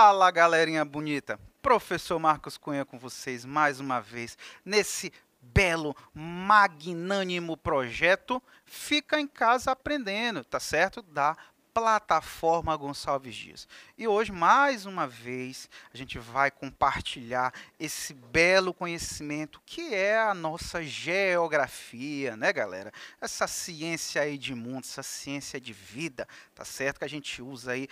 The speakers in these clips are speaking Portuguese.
Fala, galerinha bonita! Professor Marcos Cunha com vocês mais uma vez nesse belo, magnânimo projeto Fica em Casa Aprendendo, tá certo? Da plataforma Gonçalves Dias. E hoje, mais uma vez, a gente vai compartilhar esse belo conhecimento que é a nossa geografia, né, galera? Essa ciência aí de mundo, essa ciência de vida, tá certo? Que a gente usa aí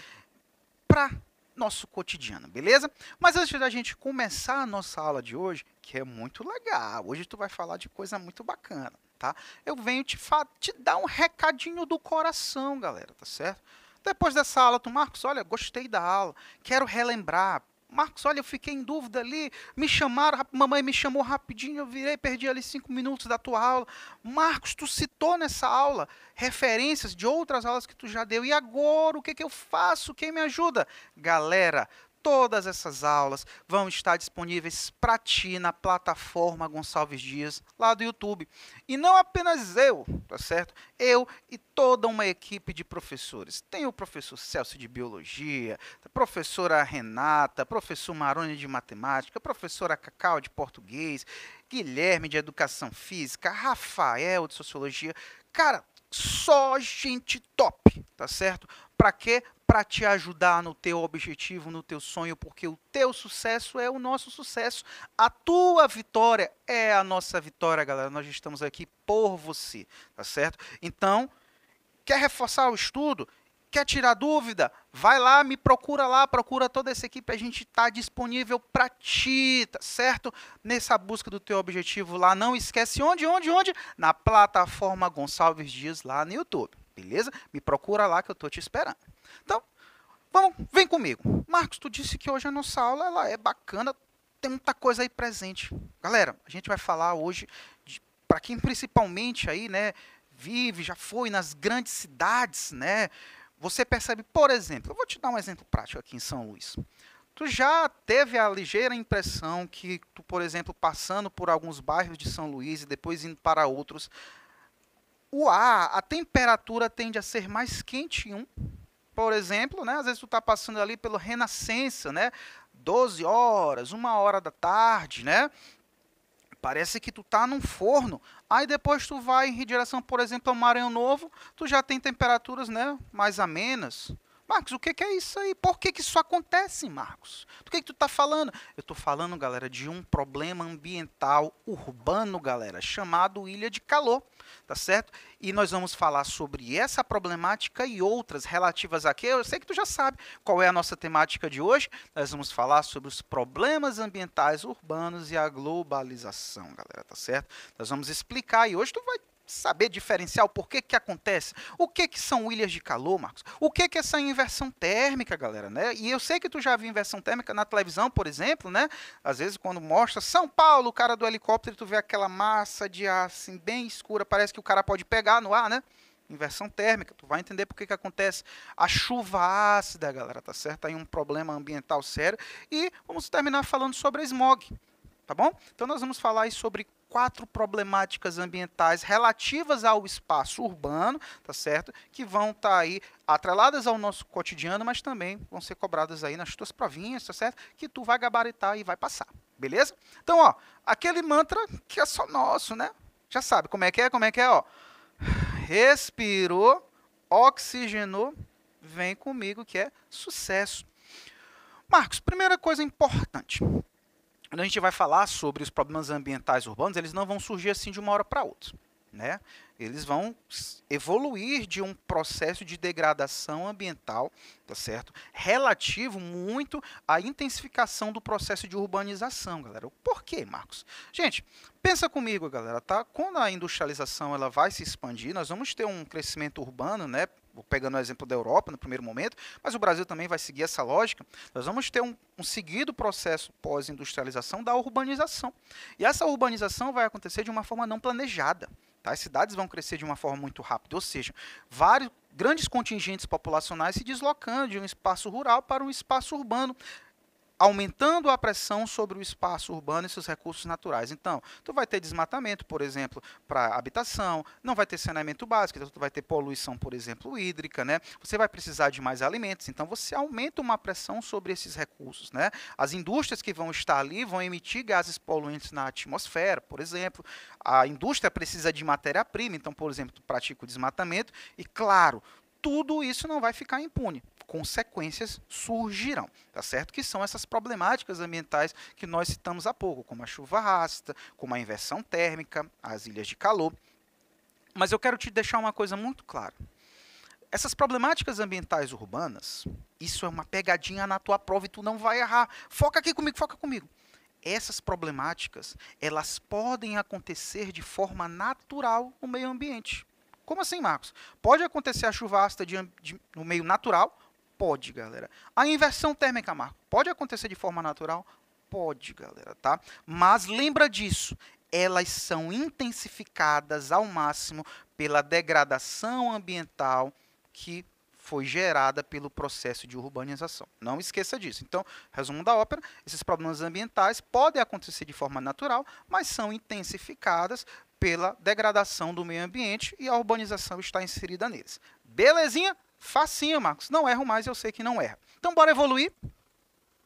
para nosso cotidiano, beleza? Mas antes da gente começar a nossa aula de hoje, que é muito legal, hoje tu vai falar de coisa muito bacana, tá? Eu venho te dar um recadinho do coração, galera, tá certo? Depois dessa aula, tu, Marcos, olha, gostei da aula, quero relembrar. Marcos, olha, eu fiquei em dúvida ali, me chamaram, mamãe me chamou rapidinho, eu virei, perdi ali 5 minutos da tua aula. Marcos, tu citou nessa aula referências de outras aulas que tu já deu, e agora o que eu faço? Quem me ajuda? Galera, todas essas aulas vão estar disponíveis para ti na plataforma Gonçalves Dias, lá do YouTube. E não apenas eu, tá certo? Eu e toda uma equipe de professores. Tem o professor Celso de Biologia, a professora Renata, professor Maroni de Matemática, professora Cacau de Português, Guilherme de Educação Física, Rafael de Sociologia. Cara, só gente top, tá certo? Para quê? Para te ajudar no teu objetivo, no teu sonho, porque o teu sucesso é o nosso sucesso. A tua vitória é a nossa vitória, galera. Nós estamos aqui por você, tá certo? Então, quer reforçar o estudo? Quer tirar dúvida? Vai lá, me procura lá, procura toda essa equipe, a gente está disponível para ti, tá certo? Nessa busca do teu objetivo lá, não esquece onde? Na plataforma Gonçalves Dias lá no YouTube, beleza? Me procura lá que eu estou te esperando. Então, vem comigo. Marcos, tu disse que hoje a nossa aula ela é bacana, tem muita coisa aí presente. Galera, a gente vai falar hoje, para quem principalmente aí, né, vive, já foi nas grandes cidades, né? Você percebe, por exemplo, eu vou te dar um exemplo prático aqui em São Luís. Tu já teve a ligeira impressão que tu, por exemplo, passando por alguns bairros de São Luís e depois indo para outros, o ar, a temperatura tende a ser mais quente em um? Por exemplo, né, às vezes tu está passando ali pelo Renascença, né, 12 horas, 1 hora da tarde, né? Parece que tu tá num forno. Aí depois tu vai em direção, por exemplo, ao Maranhão Novo, tu já tem temperaturas, né, mais amenas. Marcos, o que é isso aí? Por que isso acontece, Marcos? Do que tu tá falando? Eu tô falando, galera, de um problema ambiental urbano, galera, chamado ilha de calor, tá certo? E nós vamos falar sobre essa problemática e outras relativas a quê? Eu sei que tu já sabe qual é a nossa temática de hoje. Nós vamos falar sobre os problemas ambientais urbanos e a globalização, galera, tá certo? Nós vamos explicar e hoje tu vai saber diferenciar o porquê que acontece. O que são ilhas de calor, Marcos? O que é essa inversão térmica, galera, né? E eu sei que tu já viu inversão térmica na televisão, por exemplo, né? Às vezes quando mostra São Paulo, o cara do helicóptero, tu vê aquela massa de ar assim bem escura, parece que o cara pode pegar no ar, né? Inversão térmica, tu vai entender por que acontece. A chuva ácida, galera, tá certo? Aí um problema ambiental sério. E vamos terminar falando sobre a smog, tá bom? Então nós vamos falar aí sobre 4 problemáticas ambientais relativas ao espaço urbano, tá certo? Que vão estar aí atreladas ao nosso cotidiano, mas também vão ser cobradas aí nas tuas provinhas, tá certo? Que tu vai gabaritar e vai passar, beleza? Então, ó, aquele mantra que é só nosso, né? Já sabe como é que é, ó. Respirou, oxigenou, vem comigo que é sucesso. Marcos, primeira coisa importante. Quando a gente vai falar sobre os problemas ambientais urbanos, eles não vão surgir assim de uma hora para outra, né? Eles vão evoluir de um processo de degradação ambiental, tá certo? Relativo muito à intensificação do processo de urbanização, galera. Por quê, Marcos? Gente, pensa comigo, galera, tá? Quando a industrialização ela vai se expandir, nós vamos ter um crescimento urbano, né? Pegando o exemplo da Europa no primeiro momento, mas o Brasil também vai seguir essa lógica. Nós vamos ter um seguido processo pós-industrialização da urbanização. E essa urbanização vai acontecer de uma forma não planejada. Tá? As cidades vão crescer de uma forma muito rápida, ou seja, vários grandes contingentes populacionais se deslocando de um espaço rural para um espaço urbano. aumentando a pressão sobre o espaço urbano e seus recursos naturais. Então, tu vai ter desmatamento, por exemplo, para habitação, não vai ter saneamento básico, então tu vai ter poluição, por exemplo, hídrica, né? Você vai precisar de mais alimentos, então você aumenta uma pressão sobre esses recursos, né? As indústrias que vão estar ali vão emitir gases poluentes na atmosfera, por exemplo. A indústria precisa de matéria-prima, então, por exemplo, tu pratica o desmatamento e, claro, tudo isso não vai ficar impune. Consequências surgirão, tá certo? Que são essas problemáticas ambientais que nós citamos há pouco, como a chuva ácida, como a inversão térmica, as ilhas de calor. Mas eu quero te deixar uma coisa muito clara. Essas problemáticas ambientais urbanas, isso é uma pegadinha na tua prova e tu não vai errar. Foca aqui comigo, foca comigo. Essas problemáticas, elas podem acontecer de forma natural no meio ambiente. Como assim, Marcos? Pode acontecer a chuva ácida no meio natural? Pode, galera. A inversão térmica, Marcos, pode acontecer de forma natural? Pode, galera, tá? Mas lembra disso, elas são intensificadas ao máximo pela degradação ambiental que foi gerada pelo processo de urbanização. Não esqueça disso. Então, resumo da ópera, esses problemas ambientais podem acontecer de forma natural, mas são intensificadas pela degradação do meio ambiente e a urbanização está inserida neles. Belezinha? Facinho, Marcos. Não erro mais, eu sei que não erra. Então, bora evoluir?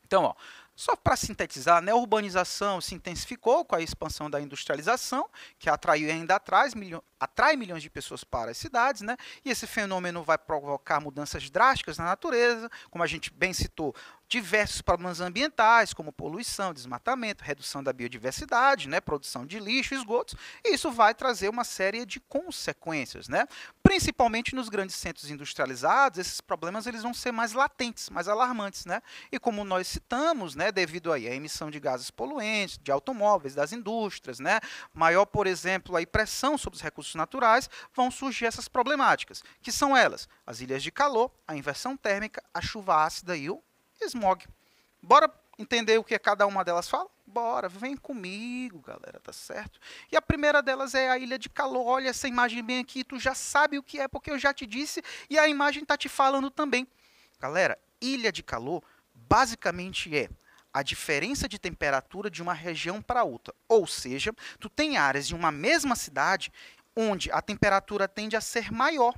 Então, ó, só para sintetizar, né, a urbanização se intensificou com a expansão da industrialização, que atraiu e ainda atrai milhões de pessoas para as cidades, né, e esse fenômeno vai provocar mudanças drásticas na natureza, como a gente bem citou, diversos problemas ambientais, como poluição, desmatamento, redução da biodiversidade, né, produção de lixo, esgotos, e isso vai trazer uma série de consequências, né? Principalmente nos grandes centros industrializados, esses problemas eles vão ser mais latentes, mais alarmantes, né? E como nós citamos, né, devido aí à emissão de gases poluentes, de automóveis, das indústrias, né, maior, por exemplo, a pressão sobre os recursos naturais, vão surgir essas problemáticas, que são elas: as ilhas de calor, a inversão térmica, a chuva ácida e o smog. Bora entender o que cada uma delas fala? Bora, vem comigo, galera, tá certo? E a primeira delas é a ilha de calor. Olha essa imagem bem aqui, tu já sabe o que é, porque eu já te disse, e a imagem tá te falando também. Galera, ilha de calor basicamente é a diferença de temperatura de uma região para outra. Ou seja, tu tem áreas de uma mesma cidade onde a temperatura tende a ser maior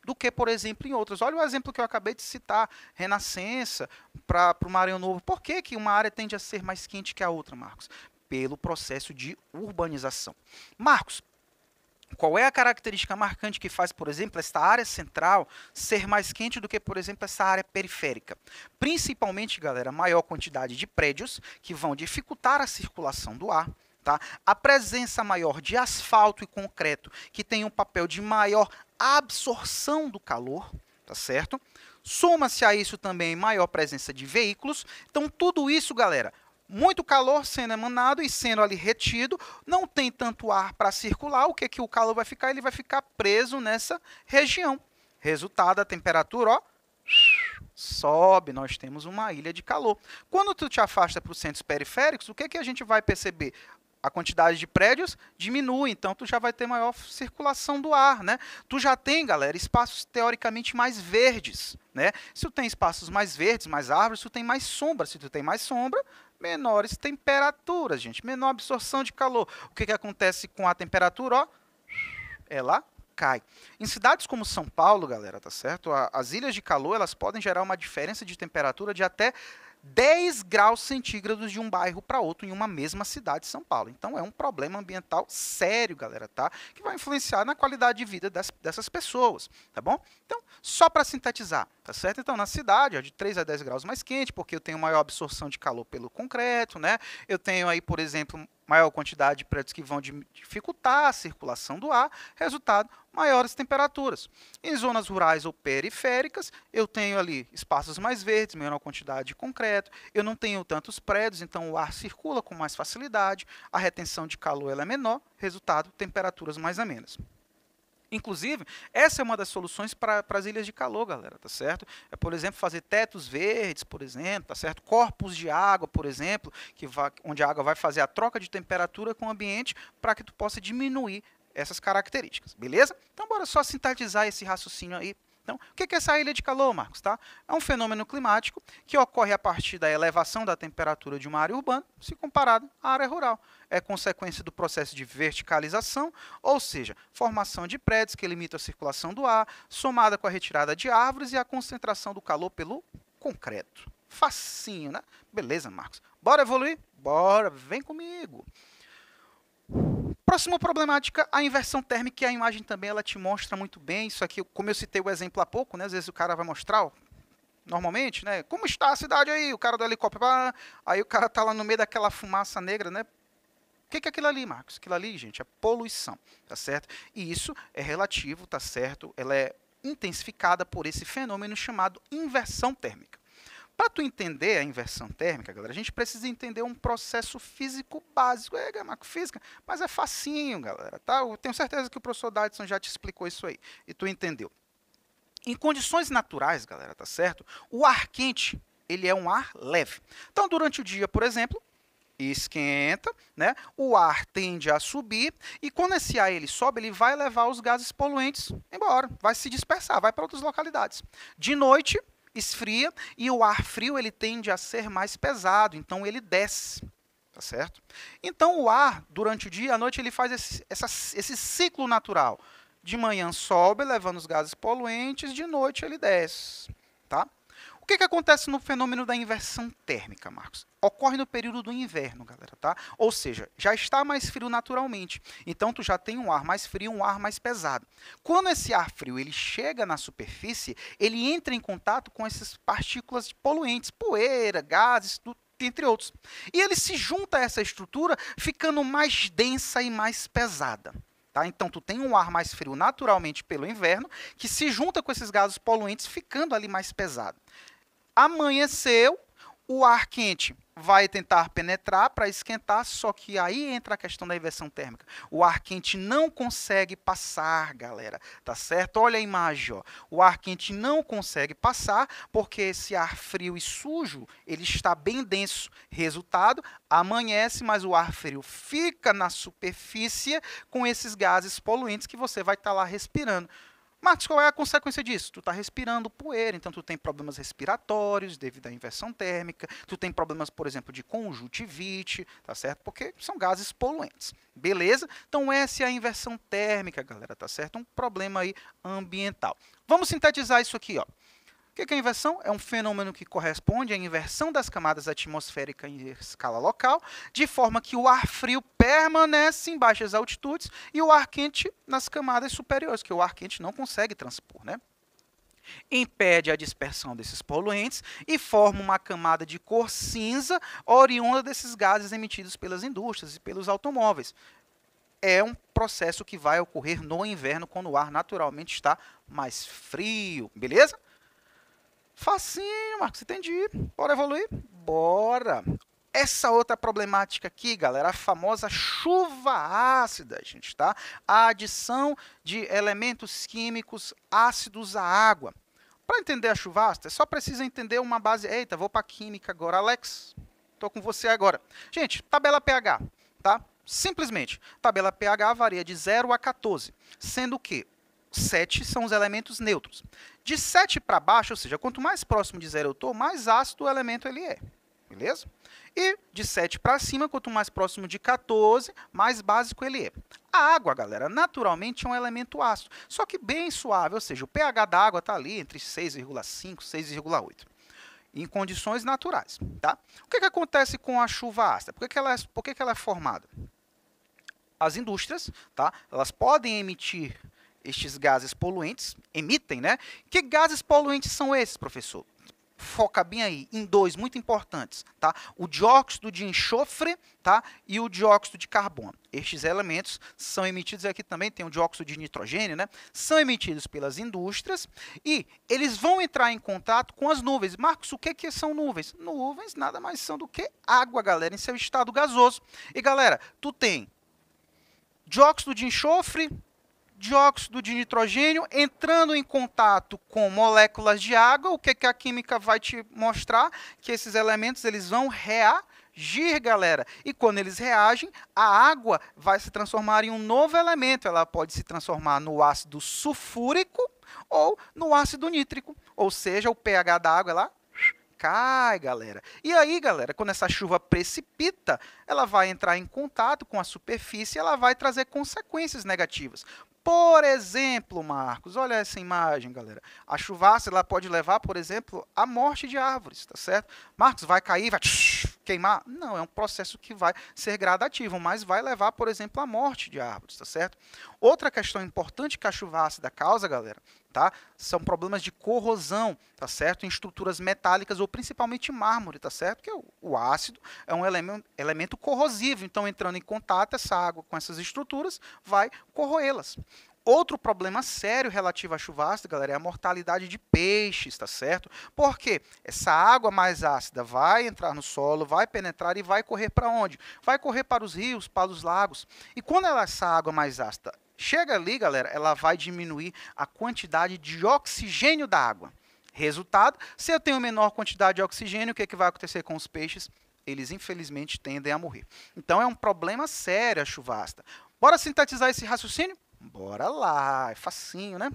do que, por exemplo, em outras. Olha o exemplo que eu acabei de citar, Renascença para o Maranhão Novo. Por que que uma área tende a ser mais quente que a outra, Marcos? Pelo processo de urbanização. Marcos, qual é a característica marcante que faz, por exemplo, esta área central ser mais quente do que, por exemplo, essa área periférica? Principalmente, galera, maior quantidade de prédios que vão dificultar a circulação do ar. Tá? A presença maior de asfalto e concreto, que tem um papel de maior absorção do calor, tá certo? Soma-se a isso também maior presença de veículos. Então, tudo isso, galera, muito calor sendo emanado e sendo ali retido, não tem tanto ar para circular. O que que o calor vai ficar? Ele vai ficar preso nessa região. Resultado, a temperatura, ó, sobe, nós temos uma ilha de calor. Quando tu te afasta para os centros periféricos, o que que a gente vai perceber? A quantidade de prédios diminui, então tu já vai ter maior circulação do ar, né? Tu já tem, galera, espaços teoricamente mais verdes, né? Se tu tem espaços mais verdes, mais árvores, tu tem mais sombra. Se tu tem mais sombra, menores temperaturas, gente, menor absorção de calor. O que que acontece com a temperatura? Ó, ela cai. Em cidades como São Paulo, galera, tá certo? As ilhas de calor, elas podem gerar uma diferença de temperatura de até 10 graus centígrados de um bairro para outro em uma mesma cidade de São Paulo. Então, é um problema ambiental sério, galera, tá? Que vai influenciar na qualidade de vida dessas pessoas, tá bom? Então, só para sintetizar, tá certo? Então, na cidade, é de 3 a 10 graus mais quente, porque eu tenho maior absorção de calor pelo concreto, né? Eu tenho aí, por exemplo, maior quantidade de prédios que vão dificultar a circulação do ar, resultado, maiores temperaturas. Em zonas rurais ou periféricas, eu tenho ali espaços mais verdes, menor quantidade de concreto, eu não tenho tantos prédios, então o ar circula com mais facilidade, a retenção de calor ela é menor, resultado, temperaturas mais amenas. Inclusive, essa é uma das soluções para as ilhas de calor, galera, tá certo? É, por exemplo, fazer tetos verdes, por exemplo, tá certo? Corpos de água, por exemplo, onde a água vai fazer a troca de temperatura com o ambiente para que tu possa diminuir essas características, beleza? Então, bora só sintetizar esse raciocínio aí Então, o que é essa ilha de calor, Marcos? Tá? É um fenômeno climático que ocorre a partir da elevação da temperatura de uma área urbana, se comparado à área rural. É consequência do processo de verticalização, ou seja, formação de prédios que limitam a circulação do ar, somada com a retirada de árvores e a concentração do calor pelo concreto. Facinho, né? Beleza, Marcos. Bora evoluir? Bora, vem comigo. Próxima problemática, a inversão térmica, e a imagem também ela te mostra muito bem. Isso aqui, como eu citei o exemplo há pouco, né? Às vezes o cara vai mostrar, ó, normalmente, né? Como está a cidade aí? O cara do helicóptero, aí o cara tá lá no meio daquela fumaça negra, né? O que é aquilo ali, Marcos? Aquilo ali, gente, é poluição, tá certo? E isso é relativo, tá certo? Ela é intensificada por esse fenômeno chamado inversão térmica. Para tu entender a inversão térmica, galera, a gente precisa entender um processo físico básico. Marco, física, mas é facinho, galera, tá? Eu tenho certeza que o professor Dadson já te explicou isso aí, e tu entendeu. Em condições naturais, galera, tá certo? O ar quente, ele é um ar leve. Então, durante o dia, por exemplo, esquenta, né? O ar tende a subir e quando esse ar ele sobe, ele vai levar os gases poluentes embora, vai se dispersar, vai para outras localidades. De noite, esfria e o ar frio ele tende a ser mais pesado, então ele desce, tá certo? Então o ar, durante o dia, à noite, ele faz esse ciclo natural. De manhã sobe, levando os gases poluentes, de noite ele desce, tá? O que acontece no fenômeno da inversão térmica, Marcos? Ocorre no período do inverno, galera, tá? Ou seja, já está mais frio naturalmente. Então, tu já tem um ar mais frio, um ar mais pesado. Quando esse ar frio ele chega na superfície, ele entra em contato com essas partículas poluentes, poeira, gases, entre outros. E ele se junta a essa estrutura, ficando mais densa e mais pesada. Tá? Então, tu tem um ar mais frio naturalmente pelo inverno, que se junta com esses gases poluentes, ficando ali mais pesado. Amanheceu, o ar quente vai tentar penetrar para esquentar, só que aí entra a questão da inversão térmica. O ar quente não consegue passar, galera, tá certo? Olha a imagem, ó. O ar quente não consegue passar porque esse ar frio e sujo, ele está bem denso. Resultado, amanhece, mas o ar frio fica na superfície com esses gases poluentes que você vai estar lá respirando. Marcos, qual é a consequência disso? Tu está respirando poeira, então tu tem problemas respiratórios devido à inversão térmica, tu tem problemas, por exemplo, de conjuntivite, tá certo? Porque são gases poluentes, beleza? Então essa é a inversão térmica, galera, tá certo? Um problema aí ambiental. Vamos sintetizar isso aqui, ó. O que é a inversão? É um fenômeno que corresponde à inversão das camadas atmosféricas em escala local, de forma que o ar frio permanece em baixas altitudes e o ar quente nas camadas superiores, que o ar quente não consegue transpor, né? Impede a dispersão desses poluentes e forma uma camada de cor cinza oriunda desses gases emitidos pelas indústrias e pelos automóveis. É um processo que vai ocorrer no inverno, quando o ar naturalmente está mais frio, beleza? Facinho, Marcos, entendi. Bora evoluir? Bora! Essa outra problemática aqui, galera, a famosa chuva ácida, gente, tá? A adição de elementos químicos ácidos à água. Para entender a chuva ácida, só precisa entender uma base. Eita, vou para química agora. Alex, estou com você agora. Gente, tabela pH, tá? Simplesmente, tabela pH varia de 0 a 14, sendo que 7 são os elementos neutros. De 7 para baixo, ou seja, quanto mais próximo de 0 eu estou, mais ácido o elemento ele é. Beleza? E de 7 para cima, quanto mais próximo de 14, mais básico ele é. A água, galera, naturalmente é um elemento ácido, só que bem suave, ou seja, o pH da água está ali entre 6,5 e 6,8. Em condições naturais. Tá? O que acontece com a chuva ácida? Por que ela é formada? As indústrias, tá? Elas podem emitir estes gases poluentes, emitem, né? Que gases poluentes são esses, professor? Foca bem aí em dois muito importantes, tá? O dióxido de enxofre, tá? E o dióxido de carbono. Estes elementos são emitidos aqui também, tem o dióxido de nitrogênio, né? São emitidos pelas indústrias e eles vão entrar em contato com as nuvens. Marcos, o que são nuvens? Nuvens nada mais são do que água, galera, em seu estado gasoso. E, galera, tu tem dióxido de enxofre, dióxido de nitrogênio entrando em contato com moléculas de água. O que a química vai te mostrar? Que esses elementos eles vão reagir. reagir, galera. E quando eles reagem, a água vai se transformar em um novo elemento. Ela pode se transformar no ácido sulfúrico ou no ácido nítrico. Ou seja, o pH da água lá cai, galera. E aí, galera, quando essa chuva precipita, ela vai entrar em contato com a superfície e ela vai trazer consequências negativas. Por exemplo, Marcos, olha essa imagem, galera. A chuvaça ela pode levar, por exemplo, à morte de árvores, tá certo? Marcos, vai cair, vai queimar? Não, é um processo que vai ser gradativo, mas vai levar, por exemplo, à morte de árvores, tá certo? Outra questão importante que a chuva ácida causa, galera, tá? São problemas de corrosão, tá certo? Em estruturas metálicas ou principalmente mármore, tá certo? Porque o ácido é um elemento corrosivo, então entrando em contato essa água com essas estruturas vai corroê-las. Outro problema sério relativo à chuva ácida, galera, é a mortalidade de peixes, tá certo? Porque essa água mais ácida vai entrar no solo, vai penetrar e vai correr para onde? Vai correr para os rios, para os lagos. E quando essa água mais ácida chega ali, galera, ela vai diminuir a quantidade de oxigênio da água. Resultado, se eu tenho menor quantidade de oxigênio, o que vai acontecer com os peixes? Eles, infelizmente, tendem a morrer. Então, é um problema sério a chuva ácida. Bora sintetizar esse raciocínio? Bora lá, é facinho, né?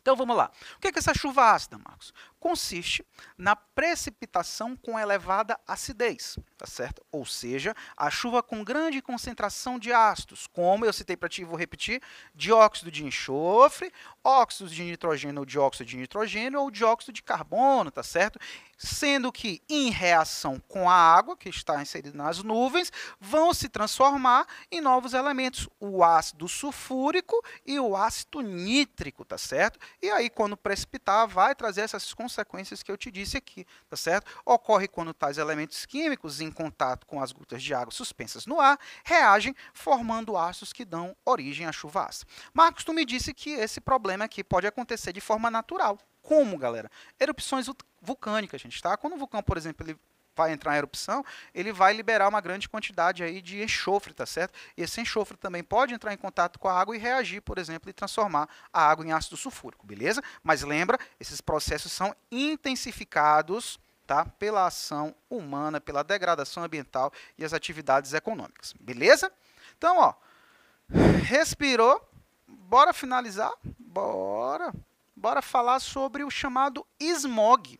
Então, vamos lá. O que é essa chuva ácida, Marcos? Consiste na precipitação com elevada acidez, tá certo? Ou seja, a chuva com grande concentração de ácidos, como eu citei para ti e vou repetir, dióxido de enxofre, óxidos de nitrogênio ou dióxido de nitrogênio ou dióxido de carbono, tá certo? Sendo que, em reação com a água, que está inserida nas nuvens, vão se transformar em novos elementos, o ácido sulfúrico e o ácido nítrico, tá certo? E aí, quando precipitar, vai trazer essas consequências que eu te disse aqui, tá certo? Ocorre quando tais elementos químicos, em contato com as gotas de água suspensas no ar, reagem, formando ácidos que dão origem à chuva ácida. Marcos, tu me disse que esse problema aqui pode acontecer de forma natural. Como, galera? Erupções vulcânicas, gente, tá? Quando o vulcão, por exemplo, ele vai entrar em erupção, ele vai liberar uma grande quantidade aí de enxofre, tá certo? E esse enxofre também pode entrar em contato com a água e reagir, por exemplo, e transformar a água em ácido sulfúrico, beleza? Mas lembra, esses processos são intensificados, tá? Pela ação humana, pela degradação ambiental e as atividades econômicas, beleza? Então, ó, respirou, bora finalizar? Bora falar sobre o chamado smog.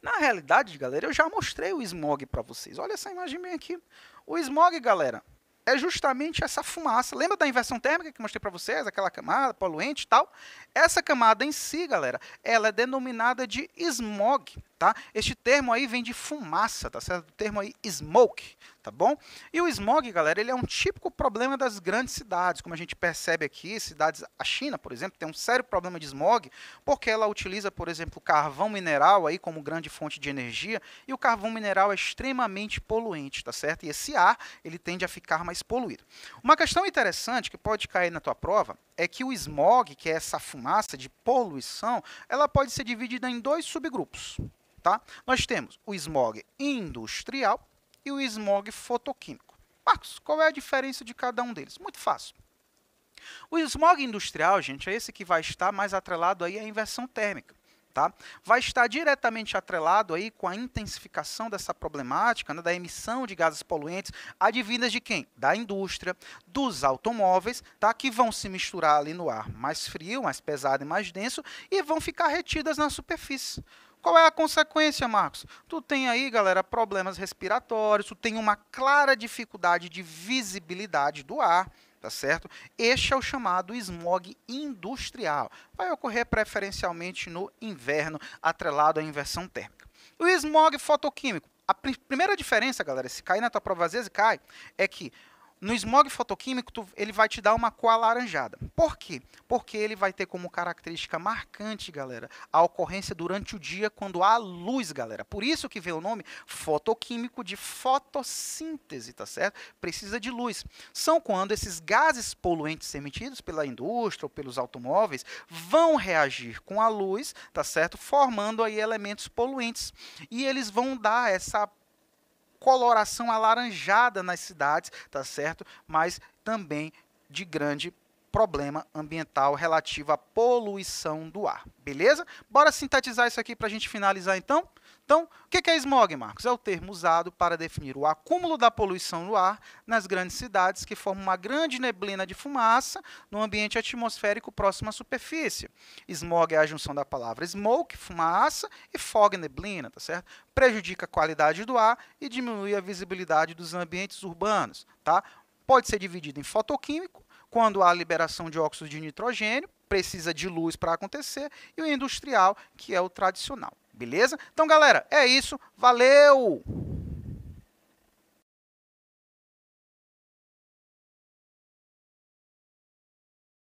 Na realidade, galera, eu já mostrei o smog para vocês. Olha essa imagem bem aqui. O smog, galera, é justamente essa fumaça. Lembra da inversão térmica que eu mostrei para vocês? Aquela camada poluente e tal? Essa camada em si, galera, ela é denominada de smog, tá? Este termo aí vem de fumaça, tá certo? O termo aí smoke, tá bom? E o smog, galera, ele é um típico problema das grandes cidades, como a gente percebe aqui, a China, por exemplo, tem um sério problema de smog, porque ela utiliza, por exemplo, carvão mineral aí como grande fonte de energia, e o carvão mineral é extremamente poluente, tá certo? E esse ar, ele tende a ficar mais poluído. Uma questão interessante que pode cair na tua prova é que o smog, que é essa fumaça de poluição, ela pode ser dividida em dois subgrupos, tá? Nós temos o smog industrial e o smog fotoquímico. Marcos, qual é a diferença de cada um deles? Muito fácil. O smog industrial, gente, é esse que vai estar mais atrelado aí à inversão térmica. Tá? Vai estar diretamente atrelado aí com a intensificação dessa problemática, né, da emissão de gases poluentes, advindas de quem? Da indústria, dos automóveis, tá? Que vão se misturar ali no ar mais frio, mais pesado e mais denso e vão ficar retidas na superfície. Qual é a consequência, Marcos? Tu tem aí, galera, problemas respiratórios, tu tem uma clara dificuldade de visibilidade do ar, tá certo? Este é o chamado smog industrial. Vai ocorrer preferencialmente no inverno, atrelado à inversão térmica. O smog fotoquímico. A primeira diferença, galera, se cair na tua prova, às vezes cai, é que no smog fotoquímico, ele vai te dar uma cor alaranjada. Por quê? Porque ele vai ter como característica marcante, galera, a ocorrência durante o dia quando há luz, galera. Por isso que vem o nome fotoquímico de fotossíntese, tá certo? Precisa de luz. São quando esses gases poluentes emitidos pela indústria ou pelos automóveis vão reagir com a luz, tá certo? Formando aí elementos poluentes. E eles vão dar essa coloração alaranjada nas cidades, tá certo? Mas também de grande problema ambiental relativo à poluição do ar, beleza? Bora sintetizar isso aqui para a gente finalizar então? Então, o que é smog, Marcos? É o termo usado para definir o acúmulo da poluição no ar nas grandes cidades que formam uma grande neblina de fumaça no ambiente atmosférico próximo à superfície. Smog é a junção da palavra smoke, fumaça, e fog, neblina, tá certo? Prejudica a qualidade do ar e diminui a visibilidade dos ambientes urbanos, tá? Pode ser dividido em fotoquímico, quando há liberação de óxido de nitrogênio, precisa de luz para acontecer, e o industrial, que é o tradicional. Beleza? Então, galera, é isso. Valeu!